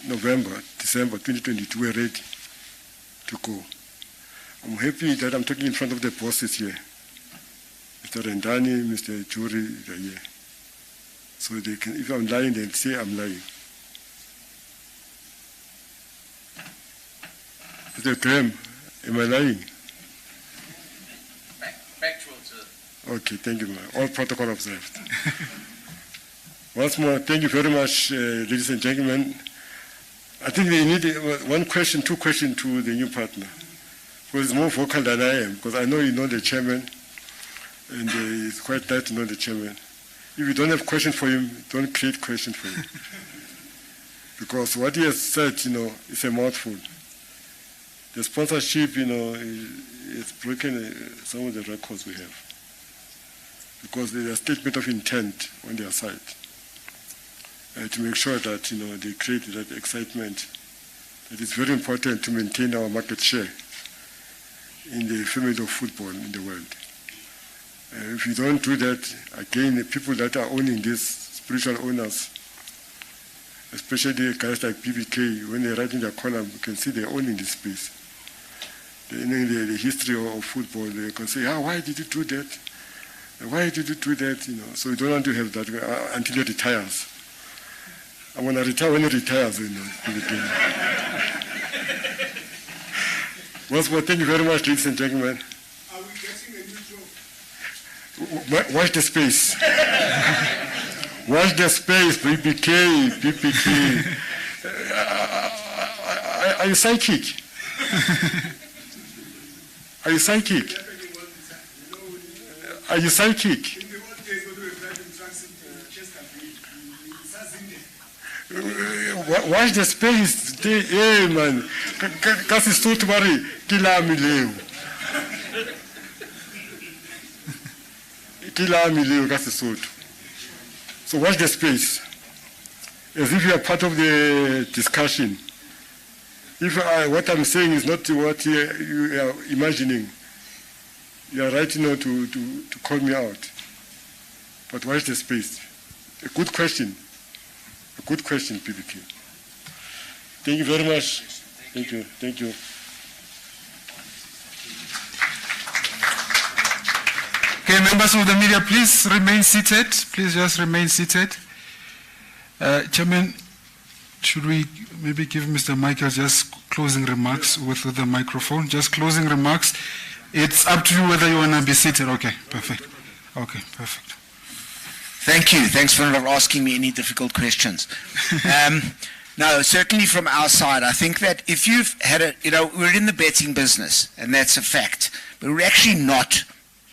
November, December 2022, we're ready to go. I'm happy that I'm talking in front of the bosses here. Mr. Rendani, Mr. Jury, they're here. So they can, if I'm lying, they'll say I'm lying. Mr. Graham, am I lying? Factual, sir. Okay, thank you, ma'am. All protocol observed. Once more, thank you very much, ladies and gentlemen. I think they need 1 question, 2 questions to the new partner, because he's more vocal than I am, because I know you know the chairman, and it's quite nice to know the chairman. If you don't have questions for him, don't create questions for him. Because what he has said, is a mouthful. The sponsorship, is broken some of the records we have. Because there's a statement of intent on their side to make sure that, they create that excitement. It is very important to maintain our market share in the field of football in the world. If you don't do that, again, the people that are owning these spiritual owners, especially guys like BBK, when they write in their column, you can see they're owning this space. They know the history of football. They can say, why did you do that? Why did you do that? So you don't want to have that until he retires. I'm going to retire when he retires. Once more, thank you very much, ladies and gentlemen. Are we getting a new job? Watch the space. Watch the space, PPK. Are you psychic? Are you psychic? Are you psychic? Watch the space. Hey, man. Kasi suit mari kila mileu. Kila mileu kasi suit. So watch the space. As if you are part of the discussion. If what I'm saying is not what you are imagining, you are right to call me out. But watch the space. A good question. A good question, PBK. Thank you very much. Thank you. Thank you. Okay, members of the media, please remain seated. Please just remain seated. Chairman, should we maybe give Mr. Michael just closing remarks with the microphone? Just closing remarks. It's up to you whether you want to be seated. Okay, perfect. Okay, perfect. Thank you. Thanks for not asking me any difficult questions. No, certainly from our side, I think that if you've had we're in the betting business, and that's a fact, but we're actually not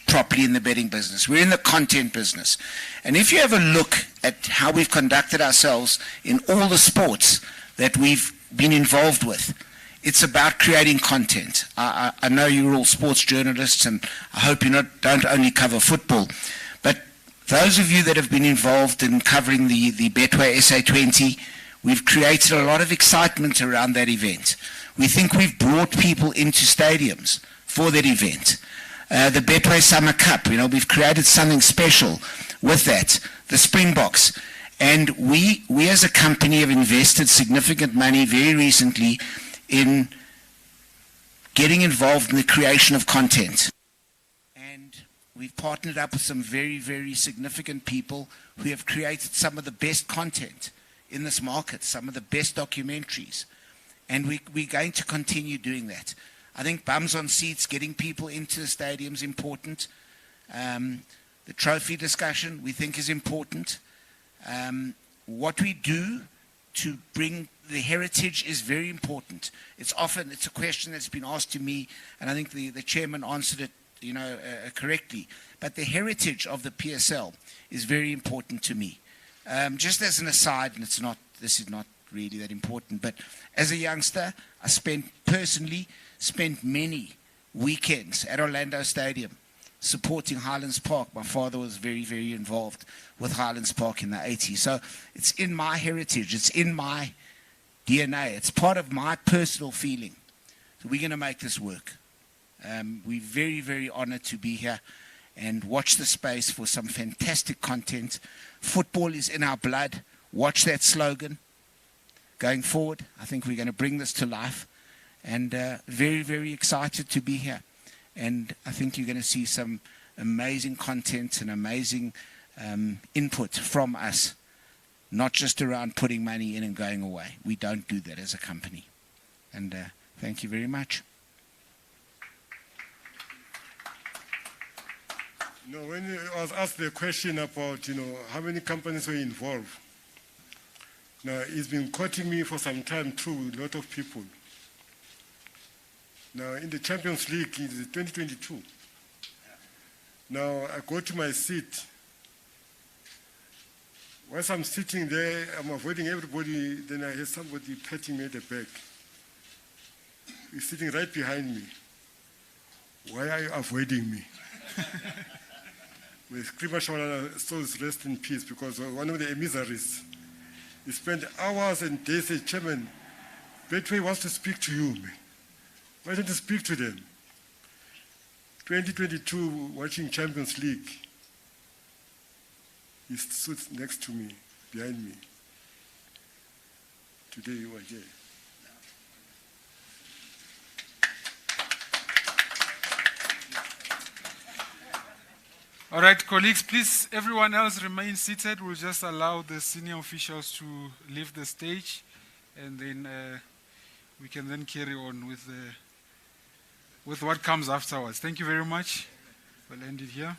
properly in the betting business. We're in the content business. And if you have a look at how we've conducted ourselves in all the sports that we've been involved with, it's about creating content. I know you're all sports journalists, and I hope you don't only cover football, but those of you that have been involved in covering the Betway SA20, We've created a lot of excitement around that event. We think we've brought people into stadiums for that event. The Betway Summer Cup, we've created something special with that. The Springboks. And we as a company have invested significant money very recently in getting involved in the creation of content. And we've partnered up with some very, very significant people who have created some of the best content in this market, some of the best documentaries. And we're going to continue doing that. I think bums on seats, getting people into the stadium is important. The trophy discussion we think is important. What we do to bring the heritage is very important. It's a question that's been asked to me, and I think the chairman answered it correctly. But the heritage of the PSL is very important to me. Just as an aside, and this is not really that important, but as a youngster, I personally spent many weekends at Orlando Stadium supporting Highlands Park. My father was very, very involved with Highlands Park in the 80s. So it's in my heritage. It's in my DNA. It's part of my personal feeling. So we're going to make this work. We're very, very honored to be here and watch the space for some fantastic content. Football is in our blood. Watch that slogan. Going forward, I think we're going to bring this to life. And very, very excited to be here. And I think you're going to see some amazing content and amazing input from us, not just around putting money in and going away. We don't do that as a company. And thank you very much. No, when I was asked the question about, how many companies were involved, now it's been quoting me for some time too, a lot of people. Now, in the Champions League, it's 2022. Now, I go to my seat. Once I'm sitting there, I'm avoiding everybody, then I hear somebody patting me at the back. He's sitting right behind me. Why are you avoiding me? With Krima Shawana, souls rest in peace, because one of the emissaries, he spent hours and days saying, Chairman, Betway wants to speak to you, man. Why don't you speak to them? 2022, watching Champions League. He stood next to me, behind me. Today you are here. All right, colleagues, please, everyone else remain seated. We'll just allow the senior officials to leave the stage, and then we can then carry on with what comes afterwards. Thank you very much. We'll end it here.